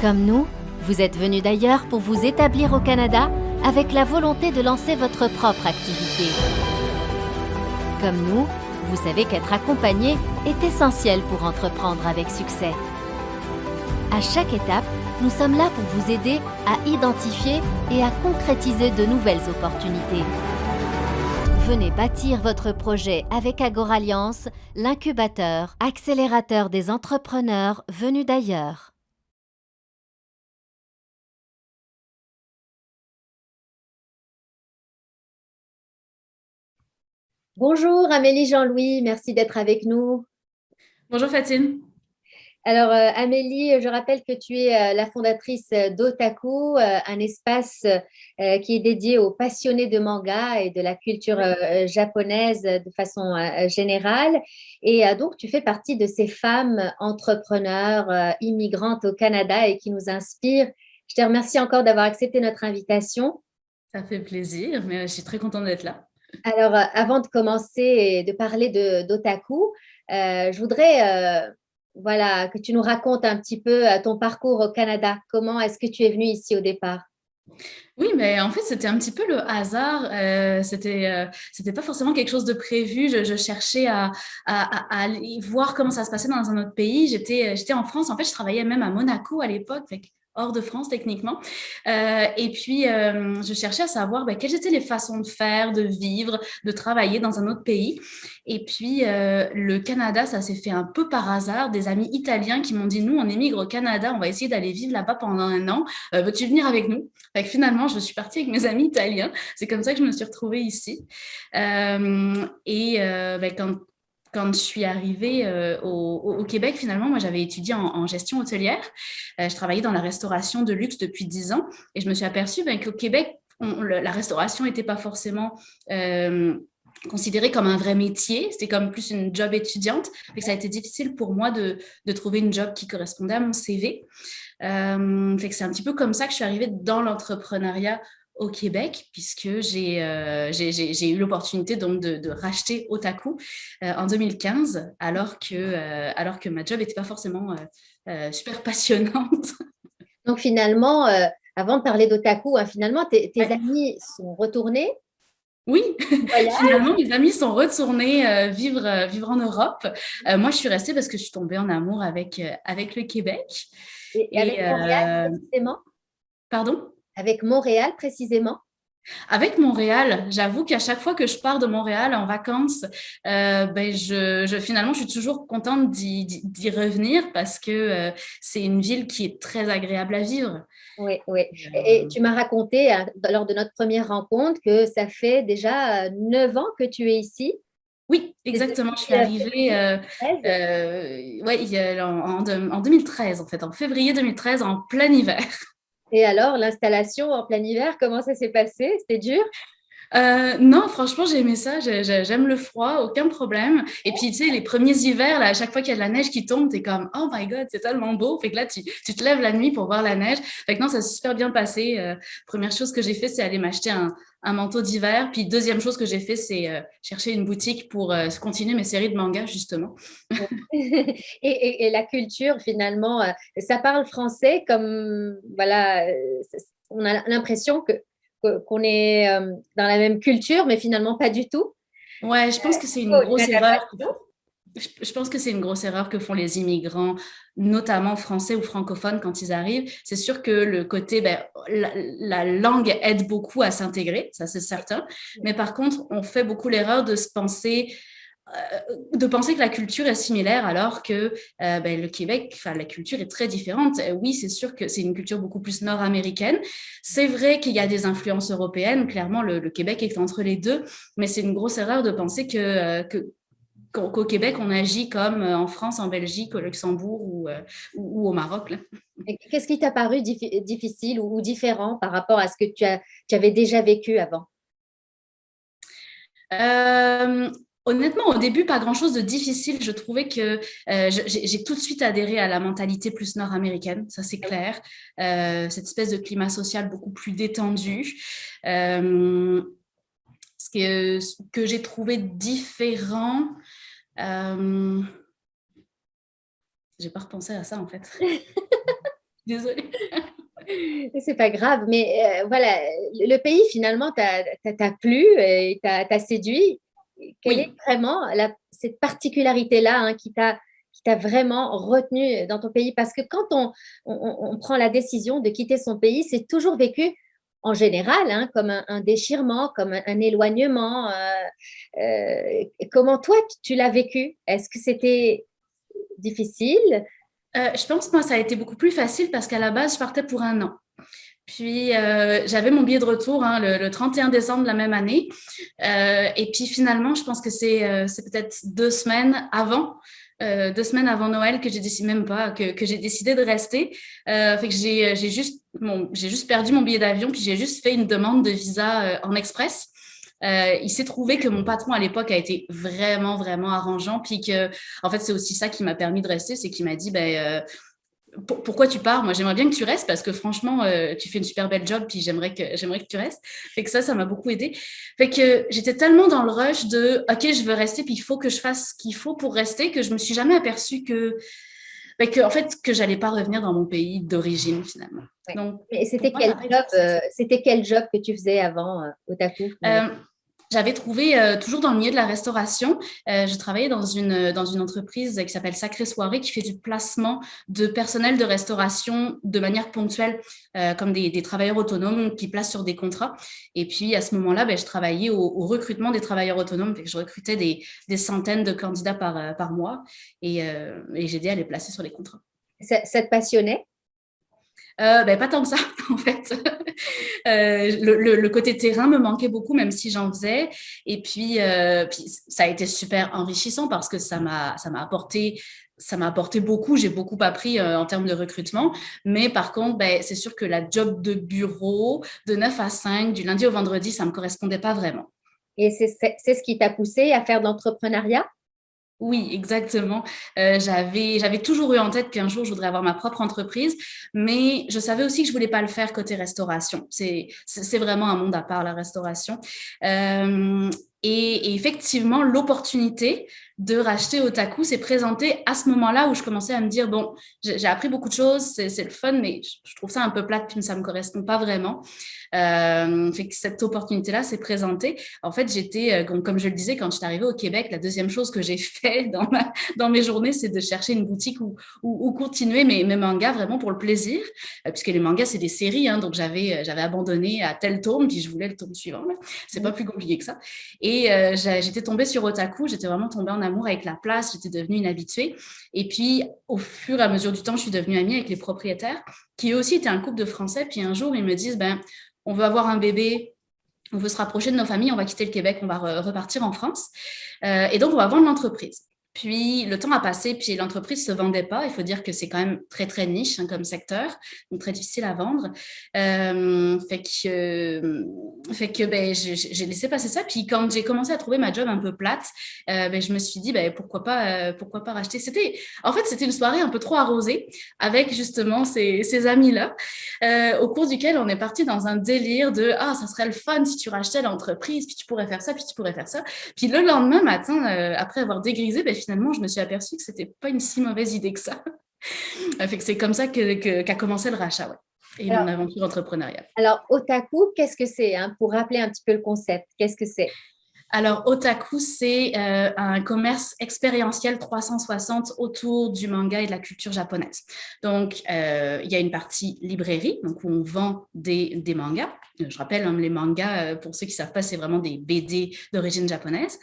Comme nous, vous êtes venu d'ailleurs pour vous établir au Canada avec la volonté de lancer votre propre activité. Comme nous, vous savez qu'être accompagné est essentiel pour entreprendre avec succès. À chaque étape, nous sommes là pour vous aider à identifier et à concrétiser de nouvelles opportunités. Venez bâtir votre projet avec Agoralliance, l'incubateur, accélérateur des entrepreneurs venus d'ailleurs. Bonjour Amélie Jean-Louis, merci d'être avec nous. Bonjour Fatine. Alors Amélie, je rappelle que tu es la fondatrice d'Otaku, un espace qui est dédié aux passionnés de manga et de la culture japonaise de façon générale. Et donc tu fais partie de ces femmes entrepreneurs immigrantes au Canada et qui nous inspirent. Je te remercie encore d'avoir accepté notre invitation. Ça fait plaisir, mais je suis très contente d'être là. Alors, avant de commencer et de parler d'Otaku, je voudrais voilà, que tu nous racontes un petit peu ton parcours au Canada. Comment est-ce que tu es venue ici au départ? Oui, mais en fait, c'était un petit peu le hasard. C'était pas forcément quelque chose de prévu. Je cherchais à aller voir comment ça se passait dans un autre pays. J'étais en France. En fait, je travaillais même à Monaco à l'époque, fait que hors de France techniquement. Et puis, je cherchais à savoir quelles étaient les façons de faire, de vivre, de travailler dans un autre pays. Et puis, le Canada, ça s'est fait un peu par hasard. Des amis italiens qui m'ont dit, nous, on émigre au Canada, on va essayer d'aller vivre là-bas pendant un an. Veux-tu venir avec nous? Fait que finalement, je suis partie avec mes amis italiens. C'est comme ça que je me suis retrouvée ici. Quand je suis arrivée au Québec, finalement, moi, j'avais étudié en gestion hôtelière. Je travaillais dans la restauration de luxe depuis 10 ans et je me suis aperçue qu'au Québec, la restauration n'était pas forcément considérée comme un vrai métier. C'était comme plus une job étudiante. Fait que ça a été difficile pour moi de trouver une job qui correspondait à mon CV. Fait que c'est un petit peu comme ça que je suis arrivée dans l'entrepreneuriat au Québec, puisque j'ai eu l'opportunité donc de racheter Otaku en 2015, alors que ma job n'était pas forcément super passionnante. Donc, finalement, avant de parler d'Otaku, hein, finalement, tes Ouais. amis sont retournés Oui, du voyage finalement, mes amis sont retournés vivre en Europe. Moi, je suis restée parce que je suis tombée en amour avec le Québec. et avec Et Montréal précisément? pardon? Avec Montréal précisément? Avec Montréal, j'avoue qu'à chaque fois que je pars de Montréal en vacances, finalement, je suis toujours contente d'y revenir parce que c'est une ville qui est très agréable à vivre. Oui, oui. Et tu m'as raconté lors de notre première rencontre que ça fait déjà 9 ans que tu es ici. Oui, C'est exactement. Je suis depuis arrivée février 2013. ouais, en 2013, en fait, en février 2013, en plein hiver. Et alors, l'installation en plein hiver, comment ça s'est passé? C'était dur? Non, franchement, j'ai aimé ça. J'aime le froid, aucun problème. Et puis, tu sais, les premiers hivers, là, à chaque fois qu'il y a de la neige qui tombe, t'es comme, oh my God, c'est tellement beau. Fait que là, tu te lèves la nuit pour voir la neige. Fait que non, ça s'est super bien passé. Première chose que j'ai fait, c'est aller m'acheter un manteau d'hiver. Puis, deuxième chose que j'ai fait, c'est chercher une boutique pour continuer mes séries de mangas, justement. Et la culture, finalement, ça parle français comme, voilà, on a l'impression qu'on est dans la même culture, mais finalement pas du tout. Ouais, je pense que c'est une Oh, tu grosse n'as pas erreur. du tout. Je pense que c'est une grosse erreur que font les immigrants, notamment français ou francophones, quand ils arrivent. C'est sûr que le côté, la langue aide beaucoup à s'intégrer, ça c'est certain. Mais par contre, on fait beaucoup l'erreur de penser que la culture est similaire alors que le Québec, enfin la culture est très différente. Oui, c'est sûr que c'est une culture beaucoup plus nord-américaine. C'est vrai qu'il y a des influences européennes. Clairement, le Québec est entre les deux, mais c'est une grosse erreur de penser qu'au Québec, on agit comme en France, en Belgique, au Luxembourg ou au Maroc, là. Et qu'est-ce qui t'a paru difficile ou différent par rapport à ce que tu avais déjà vécu avant? Euh, Honnêtement, au début, pas grand-chose de difficile. Je trouvais que j'ai tout de suite adhéré à la mentalité plus nord-américaine, ça c'est clair. Cette espèce de climat social beaucoup plus détendu. Euh, ce que j'ai trouvé différent, j'ai pas repensé à ça en fait. Désolée. C'est pas grave, mais voilà, le pays finalement t'a plu et t'a séduit. Quelle est Oui. vraiment cette particularité-là, hein, qui t'a vraiment retenu dans ton pays? Parce que quand on prend la décision de quitter son pays, c'est toujours vécu en général, hein, comme un déchirement, comme un éloignement. Comment toi, tu l'as vécu? Est-ce que c'était difficile? Je pense que moi, ça a été beaucoup plus facile parce qu'à la base, je partais pour un an. Puis, j'avais mon billet de retour hein, le 31 décembre de la même année. Et puis, finalement, je pense que c'est peut-être 2 semaines avant Noël que j'ai décidé, même pas, que j'ai décidé de rester. Fait que j'ai juste perdu mon billet d'avion, puis j'ai juste fait une demande de visa en express. Il s'est trouvé que mon patron à l'époque a été vraiment, vraiment arrangeant, puis que, en fait, c'est aussi ça qui m'a permis de rester, c'est qu'il m'a dit, pourquoi tu pars? Moi, j'aimerais bien que tu restes parce que franchement, tu fais une super belle job, puis j'aimerais que tu restes. Fait que ça m'a beaucoup aidé. Fait que j'étais tellement dans le rush de, OK, je veux rester, puis il faut que je fasse ce qu'il faut pour rester, que je me suis jamais aperçue en fait, que j'allais pas revenir dans mon pays d'origine finalement. Ouais. Donc, Mais pour moi, ça a été facile. c'était quel job que tu faisais avant Otaku? J'avais trouvé toujours dans le milieu de la restauration. Je travaillais dans une entreprise qui s'appelle Sacrée Soirée qui fait du placement de personnel de restauration de manière ponctuelle, comme des travailleurs autonomes qui placent sur des contrats. Et puis à ce moment-là, je travaillais au recrutement des travailleurs autonomes. Je recrutais des centaines de candidats par mois et j'aidais à les placer sur les contrats. Ça te passionnait? Pas tant que ça, en fait. Le côté terrain me manquait beaucoup, même si j'en faisais. Et puis ça a été super enrichissant parce que ça m'a apporté beaucoup. J'ai beaucoup appris en termes de recrutement. Mais par contre, c'est sûr que la job de bureau de 9 à 5, du lundi au vendredi, ça ne me correspondait pas vraiment. Et c'est ce qui t'a poussé à faire de l'entrepreneuriat? Oui, exactement. J'avais toujours eu en tête qu'un jour, je voudrais avoir ma propre entreprise, mais je savais aussi que je voulais pas le faire côté restauration. C'est vraiment un monde à part, la restauration. Et effectivement, l'opportunité de racheter Otaku s'est présentée à ce moment-là où je commençais à me dire, bon, j'ai appris beaucoup de choses, c'est le fun, mais je trouve ça un peu plate, puis ça me correspond pas vraiment. Fait que cette opportunité-là s'est présentée. En fait, j'étais, comme je le disais, quand je suis arrivée au Québec, la deuxième chose que j'ai fait dans mes journées, c'est de chercher une boutique où continuer mes mangas vraiment pour le plaisir, puisque les mangas, c'est des séries, hein, donc j'avais abandonné à tel tome, puis je voulais le tome suivant. C'est pas plus compliqué que ça. Et j'étais tombée sur Otaku, j'étais vraiment tombée en amour avec la place, j'étais devenue une habituée. Et puis, au fur et à mesure du temps, je suis devenue amie avec les propriétaires, qui eux aussi étaient un couple de Français. Puis un jour, ils me disent, on veut avoir un bébé, on veut se rapprocher de nos familles, on va quitter le Québec, on va repartir en France. Et donc, on va vendre l'entreprise. Puis, le temps a passé, puis l'entreprise ne se vendait pas. Il faut dire que c'est quand même très, très niche comme secteur, donc très difficile à vendre. Fait que j'ai laissé passer ça. Puis, quand j'ai commencé à trouver ma job un peu plate, je me suis dit, pourquoi pas racheter. En fait, c'était une soirée un peu trop arrosée avec justement ces amis-là, au cours duquel on est parti dans un délire de « Ah, ça serait le fun si tu rachetais l'entreprise, puis tu pourrais faire ça, puis tu pourrais faire ça. » Puis le lendemain matin, après avoir dégrisé, finalement, je me suis aperçue que c'était pas une si mauvaise idée que ça. Fait que c'est comme ça qu'a commencé le rachat, ouais, et mon aventure entrepreneuriale. Alors, Otaku, qu'est-ce que c'est, hein, pour rappeler un petit peu le concept? Qu'est-ce que c'est? Alors, Otaku, c'est un commerce expérientiel 360 autour du manga et de la culture japonaise. Donc, il y a une partie librairie, donc où on vend des mangas. Je rappelle, hein, les mangas, pour ceux qui ne savent pas, c'est vraiment des BD d'origine japonaise.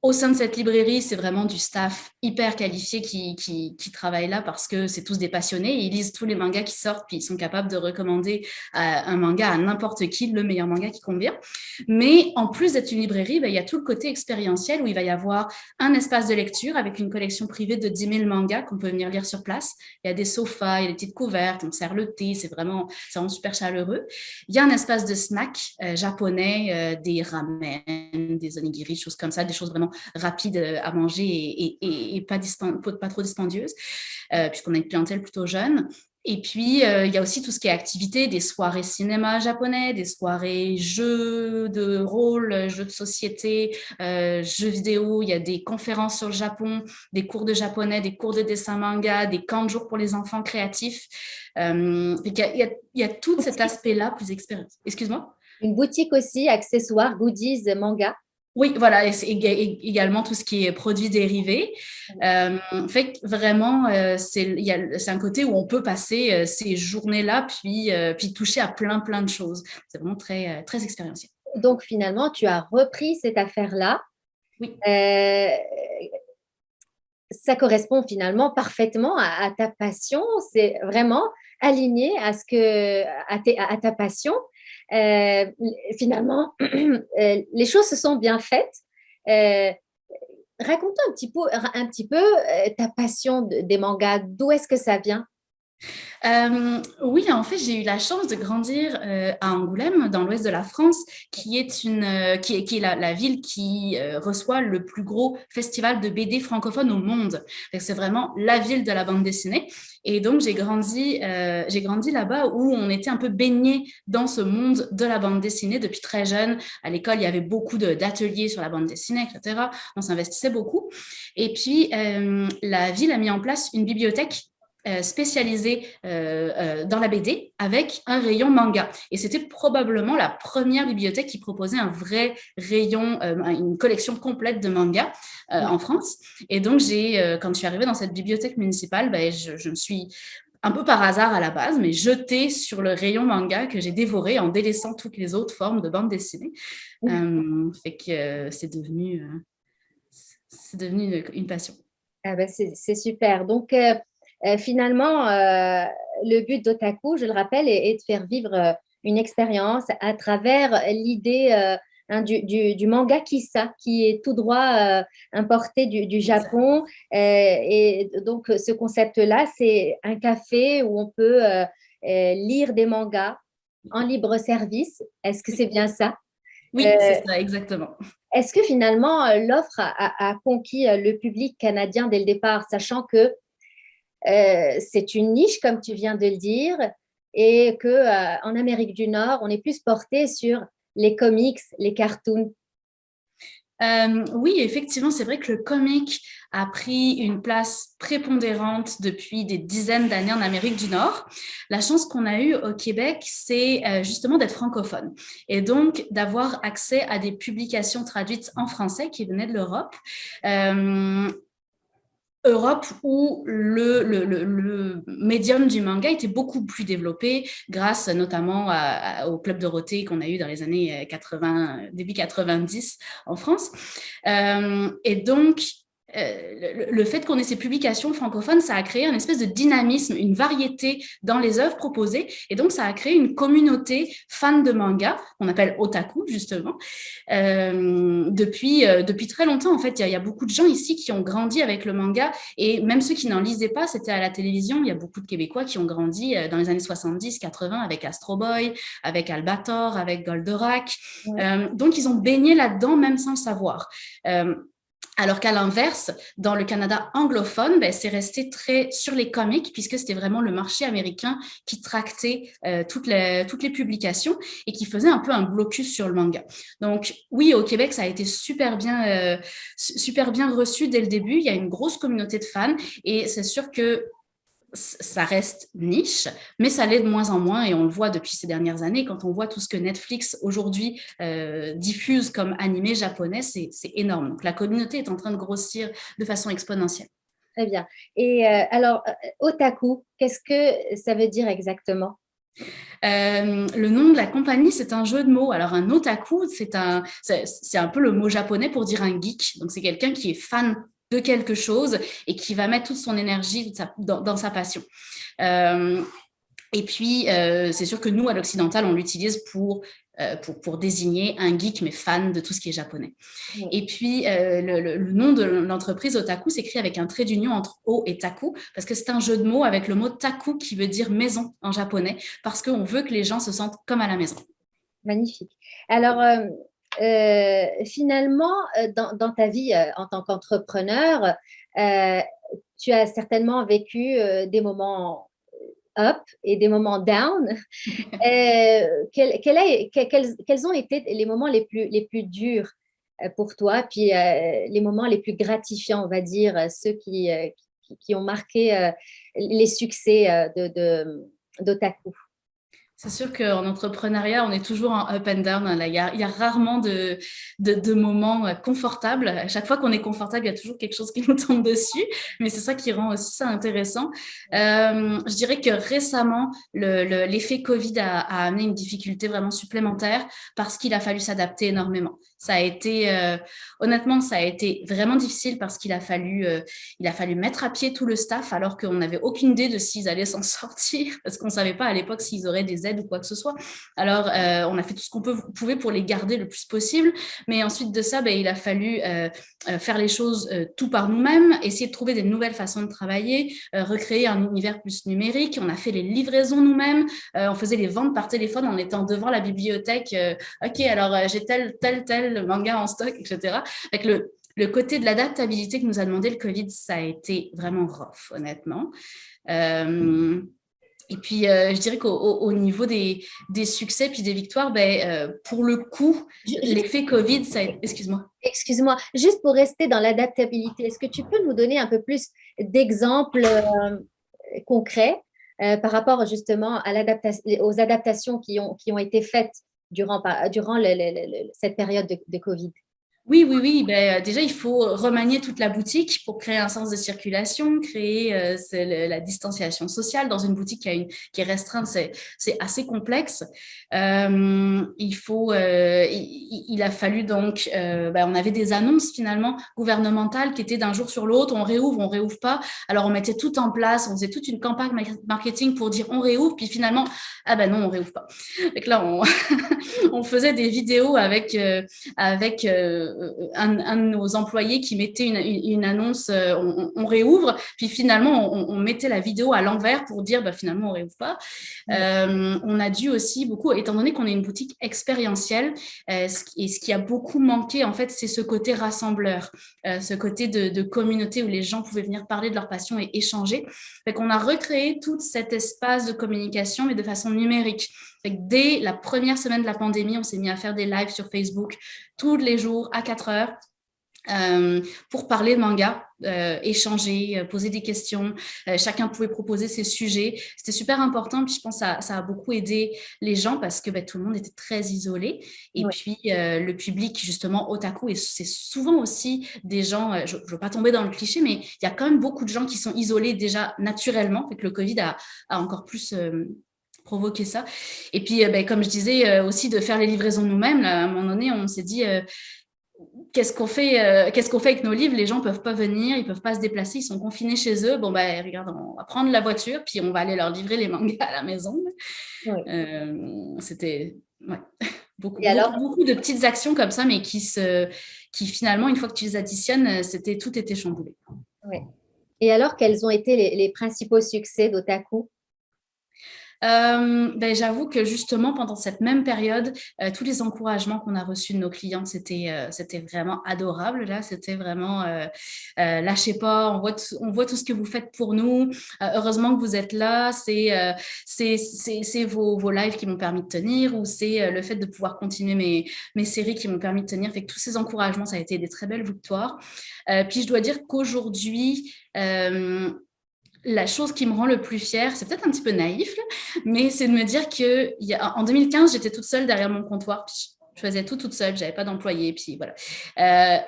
Au sein de cette librairie, c'est vraiment du staff hyper qualifié qui travaille là parce que c'est tous des passionnés. Ils lisent tous les mangas qui sortent, puis ils sont capables de recommander un manga à n'importe qui, le meilleur manga qui convient. Mais en plus d'être une librairie, il y a tout le côté expérientiel où il va y avoir un espace de lecture avec une collection privée de 10 000 mangas qu'on peut venir lire sur place. Il y a des sofas, il y a des petites couvertes, on sert le thé, c'est vraiment super chaleureux. Il y a un espace de snack japonais, des ramen, des onigiri, choses comme ça, des choses vraiment rapide à manger et pas trop dispendieuse, puisqu'on a une clientèle plutôt jeune. Et puis, il y a aussi tout ce qui est activité, des soirées cinéma japonais, des soirées jeux de rôle, jeux de société, jeux vidéo. Il y a des conférences sur le Japon, des cours de japonais, des cours de dessin manga, des camps de jour pour les enfants créatifs. Il y a tout cet aspect-là plus expérience. Excuse-moi? Une boutique aussi, accessoires, goodies, manga. Oui, voilà, et c'est également tout ce qui est produits dérivés. Fait que vraiment, c'est un côté où on peut passer ces journées-là, puis toucher à plein de choses. C'est vraiment très expérientiel. Donc, finalement, tu as repris cette affaire-là. Oui. Ça correspond finalement parfaitement à ta passion. C'est vraiment aligné à ta passion. Finalement, les choses se sont bien faites. Raconte-nous un petit peu ta passion des mangas. D'où est-ce que ça vient? Oui, en fait, j'ai eu la chance de grandir à Angoulême, dans l'ouest de la France, qui est qui est la ville qui reçoit le plus gros festival de BD francophone au monde. C'est vraiment la ville de la bande dessinée. Et donc, j'ai grandi là-bas où on était un peu baigné dans ce monde de la bande dessinée depuis très jeune. À l'école, il y avait beaucoup d'ateliers sur la bande dessinée, etc. On s'investissait beaucoup. Et puis, la ville a mis en place une bibliothèque spécialisée dans la BD avec un rayon manga. Et c'était probablement la première bibliothèque qui proposait un vrai rayon, une collection complète de mangas en France. Et donc, quand je suis arrivée dans cette bibliothèque municipale, je me suis un peu par hasard à la base, mais jetée sur le rayon manga que j'ai dévoré en délaissant toutes les autres formes de bande dessinée. Fait que c'est devenu une passion. Ah ben c'est super. Donc, finalement, le but d'Otaku, je le rappelle, est de faire vivre une expérience à travers l'idée du manga Kissa, qui est tout droit importé du Japon. Et donc, ce concept-là, c'est un café où on peut lire des mangas en libre service. Est-ce que c'est bien ça? Oui, c'est ça, exactement. Est-ce que finalement, l'offre a conquis le public canadien dès le départ, sachant que c'est une niche, comme tu viens de le dire, et qu'en Amérique du Nord, on est plus porté sur les comics, les cartoons? Oui, effectivement, c'est vrai que le comic a pris une place prépondérante depuis des dizaines d'années en Amérique du Nord. La chance qu'on a eue au Québec, c'est justement d'être francophone et donc d'avoir accès à des publications traduites en français qui venaient de l'Europe. Europe où le médium du manga était beaucoup plus développé grâce notamment au Club Dorothée qu'on a eu dans les années 80, début 90 en France. Et donc, le fait qu'on ait ces publications francophones, ça a créé un espèce de dynamisme, une variété dans les œuvres proposées. Et donc, ça a créé une communauté fan de manga, qu'on appelle otaku, justement. Depuis très longtemps, en fait, il y a beaucoup de gens ici qui ont grandi avec le manga. Et même ceux qui n'en lisaient pas, c'était à la télévision. Il y a beaucoup de Québécois qui ont grandi dans les années 70-80 avec Astro Boy, avec Albator, avec Goldorak. Ouais. Donc, ils ont baigné là-dedans, même sans le savoir. Alors qu'à l'inverse, dans le Canada anglophone, c'est resté très sur les comics, puisque c'était vraiment le marché américain qui tractait toutes les publications et qui faisait un peu un blocus sur le manga. Donc oui, au Québec, ça a été super bien reçu dès le début. Il y a une grosse communauté de fans et c'est sûr que ça reste niche, mais ça l'est de moins en moins et on le voit depuis ces dernières années. Quand on voit tout ce que Netflix aujourd'hui diffuse comme animé japonais, c'est énorme. Donc la communauté est en train de grossir de façon exponentielle. Très bien. Et alors, otaku, qu'est-ce que ça veut dire exactement? Le nom de la compagnie, c'est un jeu de mots. Alors, un otaku, c'est un peu le mot japonais pour dire un geek. Donc, c'est quelqu'un qui est fan de quelque chose et qui va mettre toute son énergie dans sa passion. Et puis, c'est sûr que nous, à l'occidental, on l'utilise pour désigner un geek, mais fan de tout ce qui est japonais. Oui. Et puis, le nom de l'entreprise Otaku s'écrit avec un trait d'union entre O et Taku, parce que c'est un jeu de mots avec le mot Taku qui veut dire maison en japonais, parce qu'on veut que les gens se sentent comme à la maison. Magnifique. Alors, finalement, dans ta vie en tant qu'entrepreneur, tu as certainement vécu des moments up et des moments down. Quels ont été les moments les plus durs pour toi, puis les moments les plus gratifiants, on va dire, ceux qui ont marqué les succès d'Otaku? C'est sûr qu'en entrepreneuriat, on est toujours en up and down. Là. Il y a rarement de moments confortables. À chaque fois qu'on est confortable, il y a toujours quelque chose qui nous tombe dessus. Mais c'est ça qui rend aussi ça intéressant. Je dirais que récemment, l'effet Covid a amené une difficulté vraiment supplémentaire parce qu'il a fallu s'adapter énormément. Ça a été, honnêtement, ça a été vraiment difficile parce qu'il a fallu mettre à pied tout le staff alors qu'on n'avait aucune idée de s'ils allaient s'en sortir parce qu'on ne savait pas à l'époque s'ils auraient des aides ou quoi que ce soit. Alors, on a fait tout ce qu'on pouvait pour les garder le plus possible. Mais ensuite de ça, il a fallu faire les choses tout par nous-mêmes, essayer de trouver des nouvelles façons de travailler, recréer un univers plus numérique. On a fait les livraisons nous-mêmes. On faisait les ventes par téléphone en étant devant la bibliothèque. OK, alors j'ai tel manga en stock, etc. Avec le côté de l'adaptabilité que nous a demandé le Covid, ça a été vraiment rough, honnêtement. Et puis, je dirais qu'au niveau des succès puis des victoires, pour le coup, l'effet Covid, ça... Excuse-moi. Excuse-moi, juste pour rester dans l'adaptabilité, est-ce que tu peux nous donner un peu plus d'exemples concrets par rapport justement aux adaptations qui ont été faites durant cette période de Covid? Oui. Déjà, il faut remanier toute la boutique pour créer un sens de circulation, créer la distanciation sociale dans une boutique qui est restreinte. C'est assez complexe. Il a fallu donc, on avait des annonces finalement gouvernementales qui étaient d'un jour sur l'autre, on réouvre pas. Alors, on mettait tout en place, on faisait toute une campagne marketing pour dire on réouvre, puis finalement, non, on réouvre pas. Donc là, on faisait des vidéos avec un de nos employés qui mettait une annonce, on réouvre, puis finalement, on mettait la vidéo à l'envers pour dire finalement, on réouvre pas. On a dû aussi beaucoup, étant donné qu'on est une boutique expérientielle, et ce qui a beaucoup manqué, en fait, c'est ce côté rassembleur, ce côté de communauté où les gens pouvaient venir parler de leur passion et échanger. Fait qu'on a recréé tout cet espace de communication, mais de façon numérique. Dès la première semaine de la pandémie, on s'est mis à faire des lives sur Facebook tous les jours à 4 heures pour parler de manga, échanger, poser des questions. Chacun pouvait proposer ses sujets. C'était super important. Puis je pense que ça a beaucoup aidé les gens parce que tout le monde était très isolé. Et puis, le public, justement, otaku, et c'est souvent aussi des gens, je ne veux pas tomber dans le cliché, mais il y a quand même beaucoup de gens qui sont isolés déjà naturellement. Fait que le Covid a encore plus... provoquer ça. Et puis, comme je disais, aussi de faire les livraisons nous-mêmes. Là, à un moment donné, on s'est dit, qu'est-ce qu'on fait avec nos livres? Les gens ne peuvent pas venir, ils ne peuvent pas se déplacer, ils sont confinés chez eux. Regarde, on va prendre la voiture, puis on va aller leur livrer les mangas à la maison. C'était beaucoup de petites actions comme ça, mais qui finalement, une fois que tu les additionnes, tout était chamboulé. Oui. Et alors, quels ont été les principaux succès d'Otaku? J'avoue que justement pendant cette même période, tous les encouragements qu'on a reçus de nos clients, c'était vraiment adorable. Là, c'était vraiment lâchez pas, on voit tout ce que vous faites pour nous. Heureusement que vous êtes là. C'est vos lives qui m'ont permis de tenir, ou c'est le fait de pouvoir continuer mes séries qui m'ont permis de tenir. Fait que tous ces encouragements, ça a été des très belles victoires. Puis je dois dire qu'aujourd'hui, la chose qui me rend le plus fière, c'est peut-être un petit peu naïf, là, mais c'est de me dire qu'en 2015, j'étais toute seule derrière mon comptoir, puis je faisais tout toute seule, je n'avais pas d'employé, puis voilà.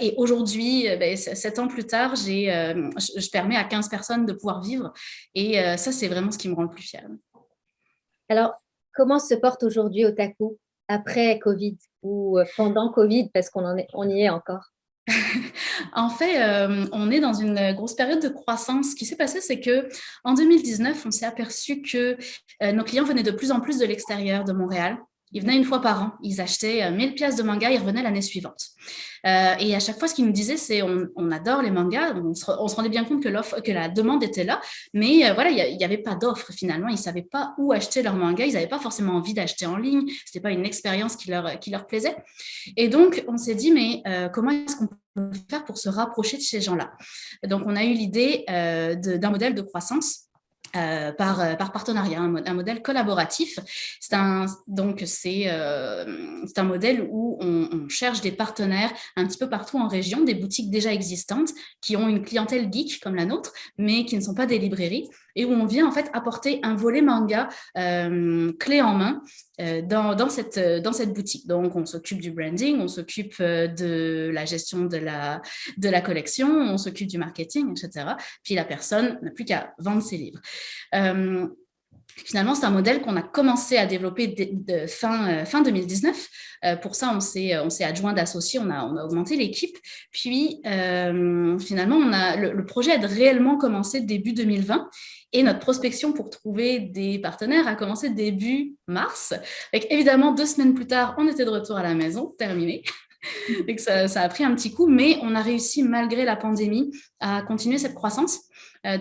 Et aujourd'hui, 7 ans plus tard, je permets à 15 personnes de pouvoir vivre, et ça, c'est vraiment ce qui me rend le plus fière. Alors, comment se porte aujourd'hui Otaku après Covid ou pendant Covid, parce qu'on y est encore? En fait, on est dans une grosse période de croissance. Ce qui s'est passé, c'est qu'en 2019, on s'est aperçu que nos clients venaient de plus en plus de l'extérieur de Montréal. Ils venaient une fois par an, ils achetaient 1000 pièces de manga, ils revenaient l'année suivante. Et à chaque fois, ce qu'ils nous disaient, c'est on adore les mangas, on se rendait bien compte que la demande était là, mais il n'y avait pas d'offre finalement, ils ne savaient pas où acheter leur manga, ils n'avaient pas forcément envie d'acheter en ligne, ce n'était pas une expérience qui leur plaisait. Et donc, on s'est dit, mais comment est-ce qu'on peut faire pour se rapprocher de ces gens-là? Donc, on a eu l'idée d'un modèle de croissance par partenariat, un modèle collaboratif. C'est un modèle où on cherche des partenaires un petit peu partout en région, des boutiques déjà existantes qui ont une clientèle geek comme la nôtre, mais qui ne sont pas des librairies, et où on vient en fait apporter un volet manga clé en main dans cette boutique. Donc, on s'occupe du branding, on s'occupe de la gestion de la collection, on s'occupe du marketing, etc. Puis la personne n'a plus qu'à vendre ses livres. Finalement, c'est un modèle qu'on a commencé à développer fin 2019. Pour ça, on s'est adjoint d'associés, on a augmenté l'équipe. Puis, finalement, le projet a réellement commencé début 2020. Et notre prospection pour trouver des partenaires a commencé début mars. Avec, évidemment, 2 semaines plus tard, on était de retour à la maison, terminé. Et que ça a pris un petit coup, mais on a réussi, malgré la pandémie, à continuer cette croissance.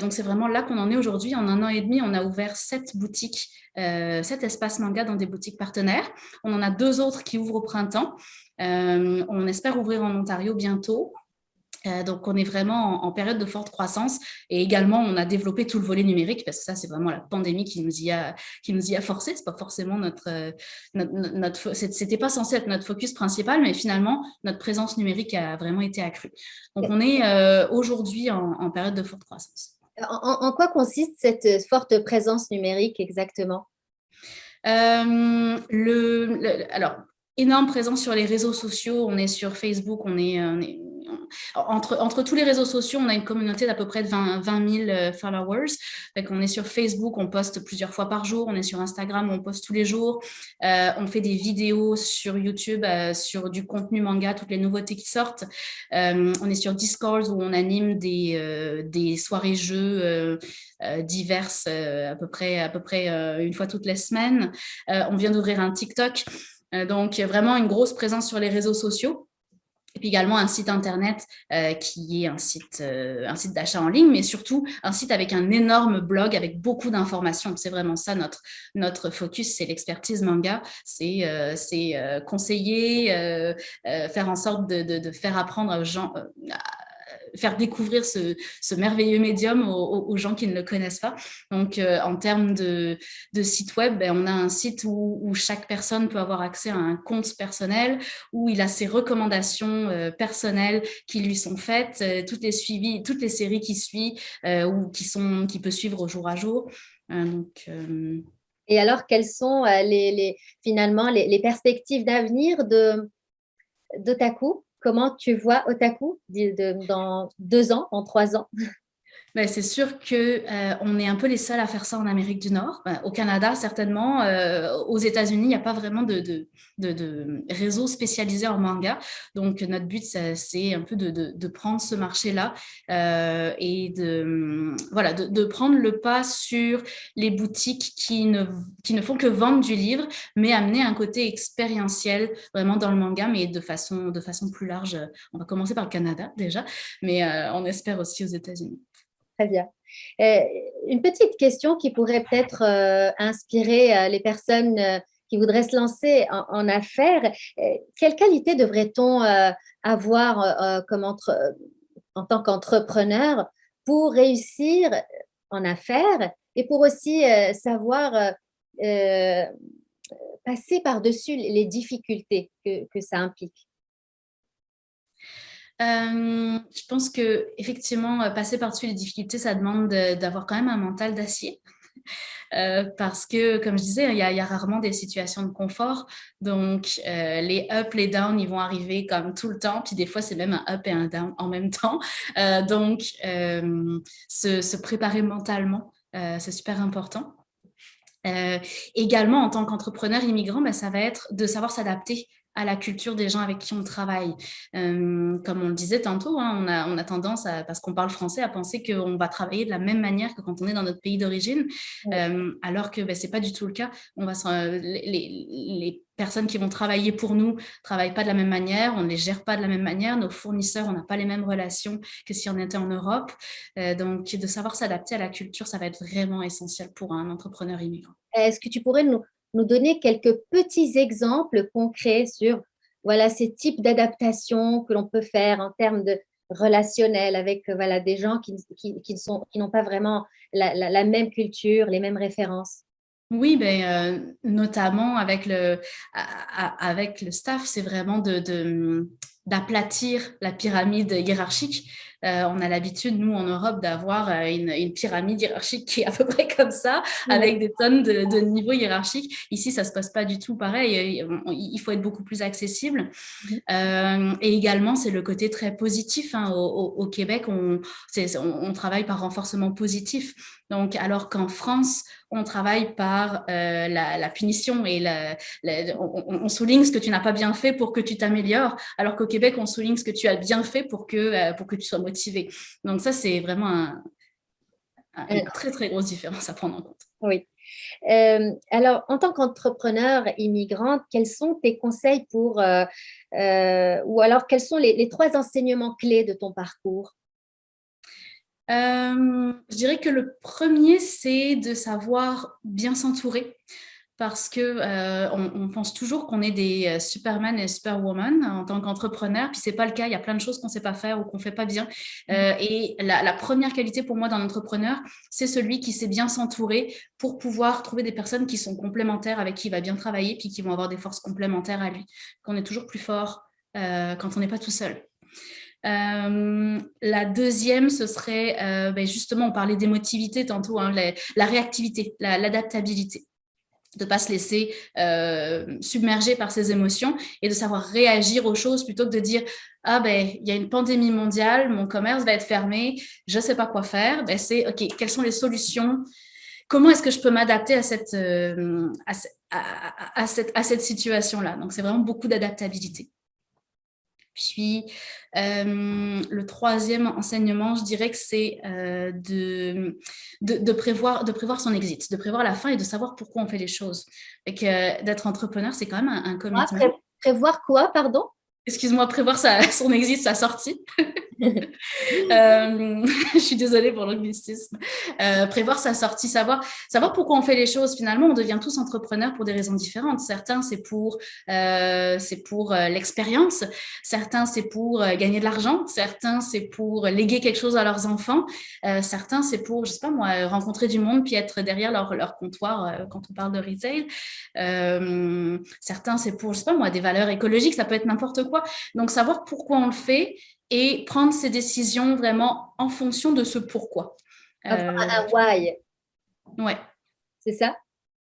Donc, c'est vraiment là qu'on en est aujourd'hui. En 1 an et demi, on a ouvert 7 boutiques, 7 espaces manga dans des boutiques partenaires. On en a 2 autres qui ouvrent au printemps. On espère ouvrir en Ontario bientôt. Donc, on est vraiment en période de forte croissance, et également, on a développé tout le volet numérique, parce que ça, c'est vraiment la pandémie qui nous y a forcé. C'est pas forcément c'était pas censé être notre focus principal, mais finalement, notre présence numérique a vraiment été accrue. Donc, on est aujourd'hui en période de forte croissance. En quoi consiste cette forte présence numérique exactement? Alors, énorme présence sur les réseaux sociaux. On est sur Facebook, entre tous les réseaux sociaux, on a une communauté d'à peu près de 20 000 followers. Donc, on est sur Facebook, on poste plusieurs fois par jour. On est sur Instagram, on poste tous les jours. On fait des vidéos sur YouTube sur du contenu manga, toutes les nouveautés qui sortent. On est sur Discord, où on anime des soirées jeux diverses à peu près une fois toutes les semaines. On vient d'ouvrir un TikTok. Donc, vraiment une grosse présence sur les réseaux sociaux. Et puis également un site internet qui est un site d'achat en ligne, mais surtout un site avec un énorme blog avec beaucoup d'informations. C'est vraiment ça notre focus, c'est l'expertise manga, c'est conseiller, faire en sorte de faire apprendre aux gens, faire découvrir ce merveilleux médium aux gens qui ne le connaissent pas. Donc, en termes de site web, on a un site où chaque personne peut avoir accès à un compte personnel, où il a ses recommandations personnelles qui lui sont faites, toutes les séries qu'il suit ou qu'il peut suivre au jour à jour. Et alors, quelles sont finalement les perspectives d'avenir d'Otaku? Comment tu vois Otaku dans 2 ans, en 3 ans? Ben, c'est sûr qu'on est un peu les seuls à faire ça en Amérique du Nord. Au Canada, certainement. Aux États-Unis, il n'y a pas vraiment de réseau spécialisé en manga. Donc, notre but, c'est un peu de prendre ce marché-là et de prendre le pas sur les boutiques qui ne font que vendre du livre, mais amener un côté expérientiel vraiment dans le manga, mais de façon plus large. On va commencer par le Canada déjà, mais on espère aussi aux États-Unis. Très bien. Une petite question qui pourrait peut-être inspirer les personnes qui voudraient se lancer en affaires. Quelle qualité devrait-on avoir en tant qu'entrepreneur pour réussir en affaires et pour aussi savoir passer par-dessus les difficultés que ça implique? Je pense que effectivement, passer par-dessus les difficultés, ça demande d'avoir quand même un mental d'acier. Parce que, comme je disais, il y a rarement des situations de confort. Donc, les ups, les downs, ils vont arriver comme tout le temps. Puis des fois, c'est même un up et un down en même temps. Donc, se préparer mentalement, c'est super important. Également, en tant qu'entrepreneur immigrant, ça va être de savoir s'adapter à la culture des gens avec qui on travaille. Comme on le disait tantôt, on a tendance, parce qu'on parle français, à penser qu'on va travailler de la même manière que quand on est dans notre pays d'origine, alors que ce n'est pas du tout le cas. Les personnes qui vont travailler pour nous ne travaillent pas de la même manière, on ne les gère pas de la même manière, nos fournisseurs, on n'a pas les mêmes relations que si on était en Europe. Donc, de savoir s'adapter à la culture, ça va être vraiment essentiel pour un entrepreneur immigrant. Est-ce que tu pourrais nous donner quelques petits exemples concrets sur ces types d'adaptations que l'on peut faire en termes relationnel avec voilà, des gens qui n'ont pas vraiment la même culture, les mêmes références? Oui, notamment avec le staff, c'est vraiment d'aplatir la pyramide hiérarchique. On a l'habitude, nous, en Europe, d'avoir une pyramide hiérarchique qui est à peu près comme ça, avec des tonnes de niveaux hiérarchiques. Ici, ça se passe pas du tout pareil. Il faut être beaucoup plus accessible. Et également, c'est le côté très positif. Hein. Au Québec, on travaille par renforcement positif. Donc, alors qu'en France, on travaille par la punition et on souligne ce que tu n'as pas bien fait pour que tu t'améliores, alors qu'au Québec, on souligne ce que tu as bien fait pour que tu sois motivé. Donc ça, c'est vraiment une très, très grosse différence à prendre en compte. Oui. Alors, en tant qu'entrepreneur immigrante, quels sont tes conseils ou alors quels sont les 3 enseignements clés de ton parcours? Je dirais que le premier, c'est de savoir bien s'entourer parce que on pense toujours qu'on est des Superman et Superwoman en tant qu'entrepreneur, puis c'est pas le cas. Il y a plein de choses qu'on sait pas faire ou qu'on fait pas bien. Et la première qualité pour moi d'un entrepreneur, c'est celui qui sait bien s'entourer pour pouvoir trouver des personnes qui sont complémentaires, avec qui il va bien travailler, puis qui vont avoir des forces complémentaires à lui. Qu'on est toujours plus fort quand on n'est pas tout seul. La deuxième, ce serait justement, on parlait d'émotivité tantôt, hein, la réactivité, l'adaptabilité, de ne pas se laisser submerger par ses émotions et de savoir réagir aux choses plutôt que de dire il y a une pandémie mondiale, mon commerce va être fermé, je ne sais pas quoi faire. C'est OK, quelles sont les solutions? Comment est-ce que je peux m'adapter à cette situation-là? Donc, c'est vraiment beaucoup d'adaptabilité. Puis, le troisième enseignement, je dirais que c'est de prévoir son exit, de prévoir la fin et de savoir pourquoi on fait les choses. Et que d'être entrepreneur, c'est quand même un commitment. Prévoir quoi, pardon? Excuse-moi, prévoir son exit, sa sortie. Je suis désolée pour l'anglicisme. Prévoir sa sortie, savoir pourquoi on fait les choses. Finalement, on devient tous entrepreneurs pour des raisons différentes. Certains, c'est pour l'expérience. Certains, c'est pour gagner de l'argent. Certains, c'est pour léguer quelque chose à leurs enfants. Certains, c'est pour, je sais pas moi, rencontrer du monde puis être derrière leur comptoir quand on parle de retail. Certains, c'est pour, je sais pas moi, des valeurs écologiques. Ça peut être n'importe quoi. Donc, savoir pourquoi on le fait et prendre ses décisions vraiment en fonction de ce pourquoi. Un why. Ouais. C'est ça?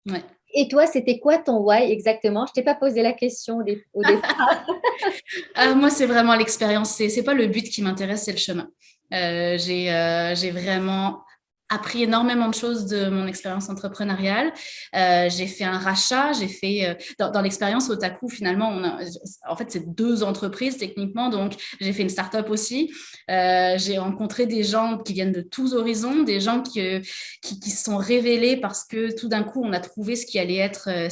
Ouais. Et toi, c'était quoi ton why exactement? Je ne t'ai pas posé la question au départ. Moi, c'est vraiment l'expérience. C'est pas le but qui m'intéresse, c'est le chemin. J'ai vraiment appris énormément de choses de mon expérience entrepreneuriale. J'ai fait un rachat, j'ai fait dans l'expérience Otaku, finalement, en fait, c'est 2 entreprises techniquement, donc j'ai fait une start-up aussi. J'ai rencontré des gens qui viennent de tous horizons, des gens qui se sont révélés parce que tout d'un coup, on a trouvé ce qui allait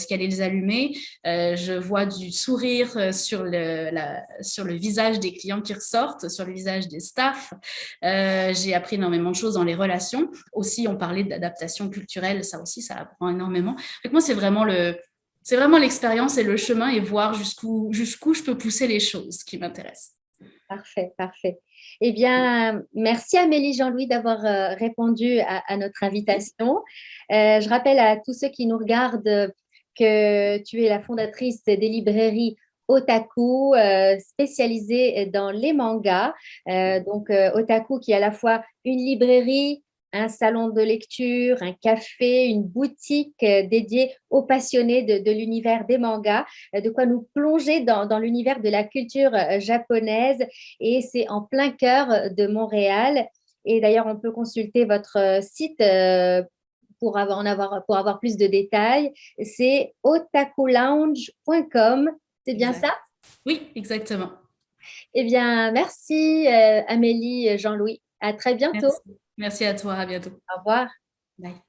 les allumer. Je vois du sourire sur le visage des clients qui ressortent, sur le visage des staffs. J'ai appris énormément de choses dans les relations. Aussi, on parlait d'adaptation culturelle, ça aussi, ça apprend énormément. Donc moi, c'est vraiment l'expérience et le chemin et voir jusqu'où je peux pousser les choses qui m'intéressent. Parfait, parfait. Eh bien, merci Amélie Jean-Louis d'avoir répondu à notre invitation. Je rappelle à tous ceux qui nous regardent que tu es la fondatrice des librairies Otaku, spécialisée dans les mangas. Donc, Otaku qui est à la fois une librairie, un salon de lecture, un café, une boutique dédiée aux passionnés de l'univers des mangas, de quoi nous plonger dans l'univers de la culture japonaise. Et c'est en plein cœur de Montréal. Et d'ailleurs, on peut consulter votre site pour avoir plus de détails. C'est otakulounge.com. C'est bien ça? Oui, exactement. Eh bien, merci Amélie Jean-Louis. À très bientôt. Merci à toi, à bientôt. Au revoir. Bye.